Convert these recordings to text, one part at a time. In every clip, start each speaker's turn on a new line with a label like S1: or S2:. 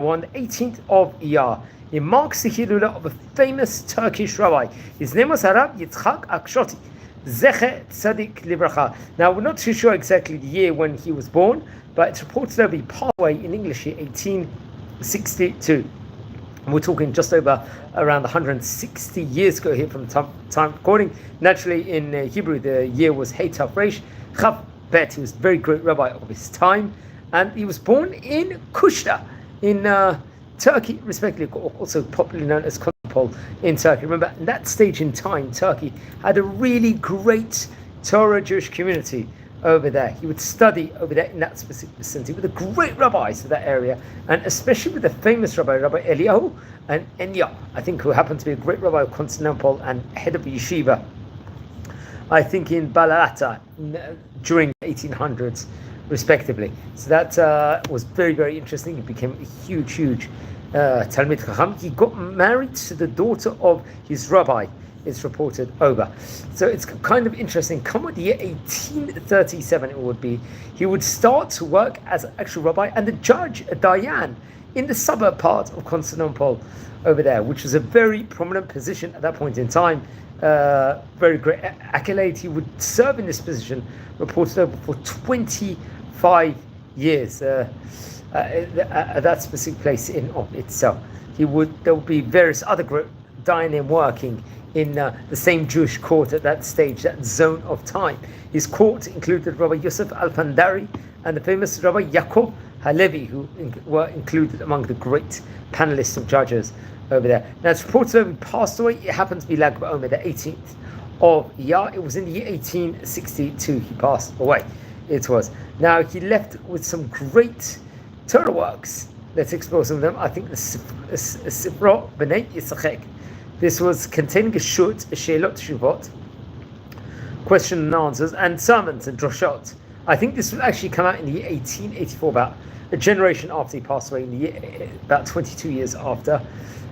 S1: on the 18th of Iyar. It marks the Hilula of a famous Turkish rabbi. His name was Rabbi Yitzchak Akshoti Z'tl Libracha. Now, we're not too sure exactly the year when he was born, but it's reported that he passed away in English year 1862. And we're talking just over around 160 years ago here from time recording. Naturally, in Hebrew, the year was Hey Tav Reish Chav Bet. He was a very great rabbi of his time, and he was born in Kושטא in Turkey, respectively, also popularly known as Constantinople in Turkey. Remember, at that stage in time, Turkey had a really great Torah Jewish community over there. He would study over there in that specific vicinity with the great rabbis of that area, and especially with the famous Rabbi Eliyahu and Enya, I think, who happened to be a great rabbi of Constantinople and head of yeshiva, I think, in Balata during the 1800s, respectively. So that was very, very interesting. He became a huge Talmid Chacham. He got married to the daughter of his rabbi, it's reported over. So it's kind of interesting. Come with the year 1837, it would be, he would start to work as an actual rabbi and the judge, a Dayan, in the suburb part of Constantinople over there, which was a very prominent position at that point in time. Very great accolade. He would serve in this position, reported over, for 25 years at that specific place in of itself. There would be various other great Dayanim working in the same Jewish court at that stage, that zone of time. His court included Rabbi Yosef Alfandari and the famous Rabbi Yaakov Halevi, who were included among the great panelists of judges over there. Now, it's reported that he passed away. It happened to be Lag BaOmer, the 18th of Iyar. It was in the year 1862 he passed away. It was. Now, he left with some great Torah works. Let's explore some of them. I think the Sifra B'nai Yisachek. This was containing a Sheilot Shuvot, question and answers, and sermons and droshot. I think this will actually come out in the year 1884, about a generation after he passed away, in the year, about 22 years after.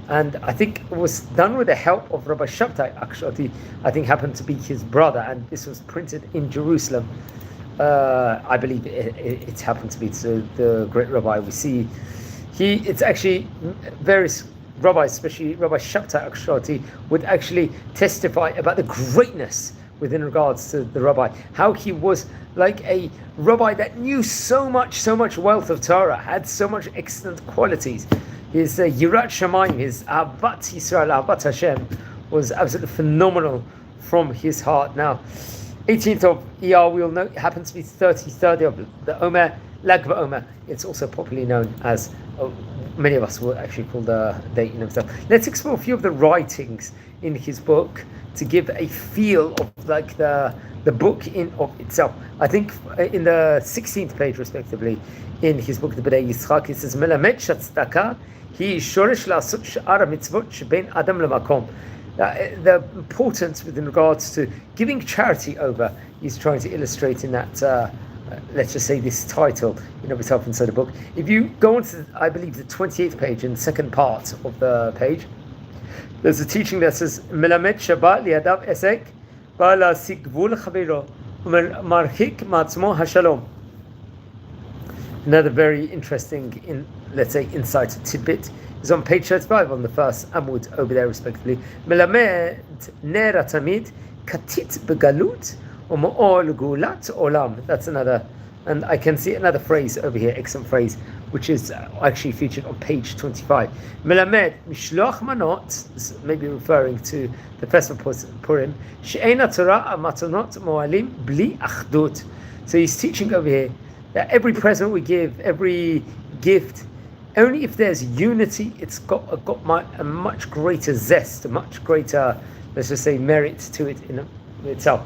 S1: And I think it was done with the help of Rabbi Shabtai Akshoti, I think happened to be his brother, and this was printed in Jerusalem. I believe it happened to be the great rabbi we see. It's actually various rabbis, especially Rabbi Shabtai Akshoti, would actually testify about the greatness within regards to the rabbi, how he was like a rabbi that knew so much wealth of Torah, had so much excellent qualities. His Yirat Shamayim, his Ahavat Yisrael, Ahavat Hashem, was absolutely phenomenal from his heart. Now, 18th of Iyar, we all know, it happens to be 33rd of the Omer, Lag BaOmer. It's also popularly known as, many of us will actually call the date in himself. Let's explore a few of the writings in his book to give a feel of like the book in of itself. I think in the 16th page, respectively, in his book, the B'nai Yitzchak, it says, "Melamed shatzdaka hi shoresh la'asot she'ar hamitzvot shebein adam lemakom." The importance within regards to giving charity over, he's trying to illustrate in that, let's just say, this title in of itself inside the book. If you go on to, I believe, the 28th page, in the second part of the page, there's a teaching that says, "Melamed shaba liadav esek ba'ala sigvul chaviro marchik ma'atzmo hashalom." Another very interesting, let's say, insight tidbit is on page 35 on the first Amud over there, respectively. "Melamed ner tamid katit begalut u'ma'ol gulat olam." That's another, and I can see another phrase over here, excellent phrase, which is actually featured on page 25. "Melamed mishloach manot," maybe referring to the festival Purim, "she'eina Torah matonot moalim bli achdut." So he's teaching over here that every present we give, every gift, only if there's unity, it's got a much greater zest, a much greater, let's just say, merit to it in itself.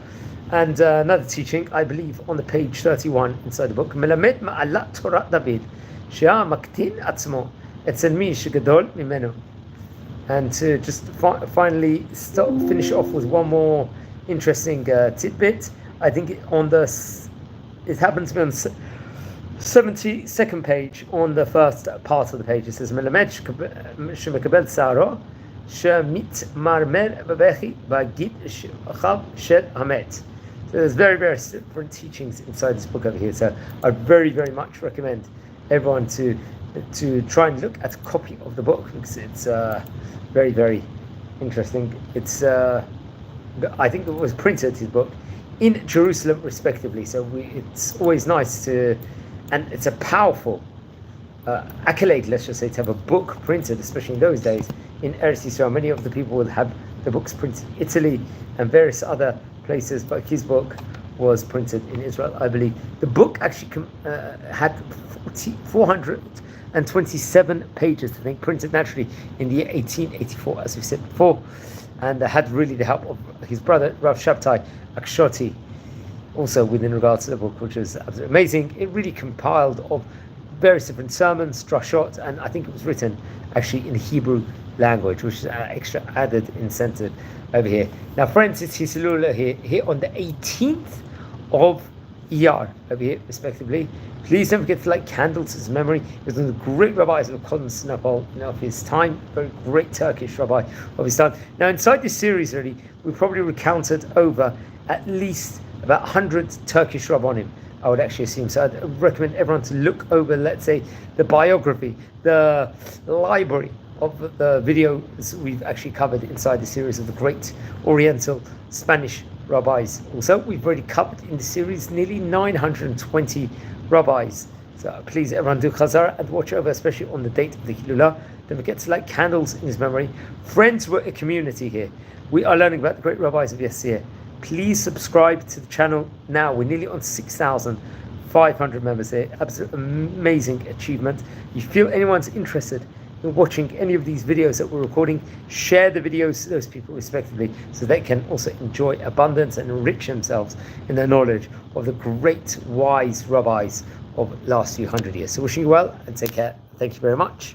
S1: And another teaching, I believe, on the page 31 inside the book, "Melamed ma'alat Torah David, she'a maktin atzmo, etzel mi shegadol mimenu." And to just finally finish off with one more interesting tidbit, I think it happens to be on the 72nd page on the first part of the page. It says, "Melamed shemekabel tzaro, shemit marmer bebechi ba'gid chav shel hamet." So there's very different teachings inside this book over here. So I very much recommend everyone to to try and look at a copy of the book, because it's very, very interesting. It's I think it was printed, his book, in Jerusalem respectively, so it's always nice to, and it's a powerful accolade, let's just say, to have a book printed, especially in those days, in Eretz Yisrael. Many of the people would have the books printed in Italy and various other places, but his book was printed in Israel, I believe. The book actually had 427 pages, I think, printed naturally in the year 1884, as we said before, and had really the help of his brother, Rav Shabtai Akshoti, also within regards to the book, which was absolutely amazing. It really compiled of various different sermons, drashot, and I think it was written actually in Hebrew language, which is extra added incentive over here. Now, friends, it's Hisilula here on the 18th of Iyar over here, respectively. Please don't forget to light candles to his memory. He was one of the great rabbis of Constantinople of his time, very great Turkish rabbi of his time. Now, inside this series, really, we probably recounted over at least about 100 Turkish rabbonim, I would actually assume. So I'd recommend everyone to look over, let's say, the biography, the library of the videos we've actually covered inside the series of the great Oriental Spanish rabbis. Also, we've already covered in the series nearly 920 rabbis. So please, everyone, do chazara and watch over, especially on the date of the Hilula. Don't forget to light candles in his memory. Friends, we're a community here. We are learning about the great rabbis of yesteryear. Please subscribe to the channel now. We're nearly on 6,500 members here. Absolute amazing achievement. If you feel anyone's interested in watching any of these videos that we're recording, share the videos to those people respectively, so they can also enjoy abundance and enrich themselves in their knowledge of the great wise rabbis of last few hundred years. So wishing you well and take care. Thank you very much.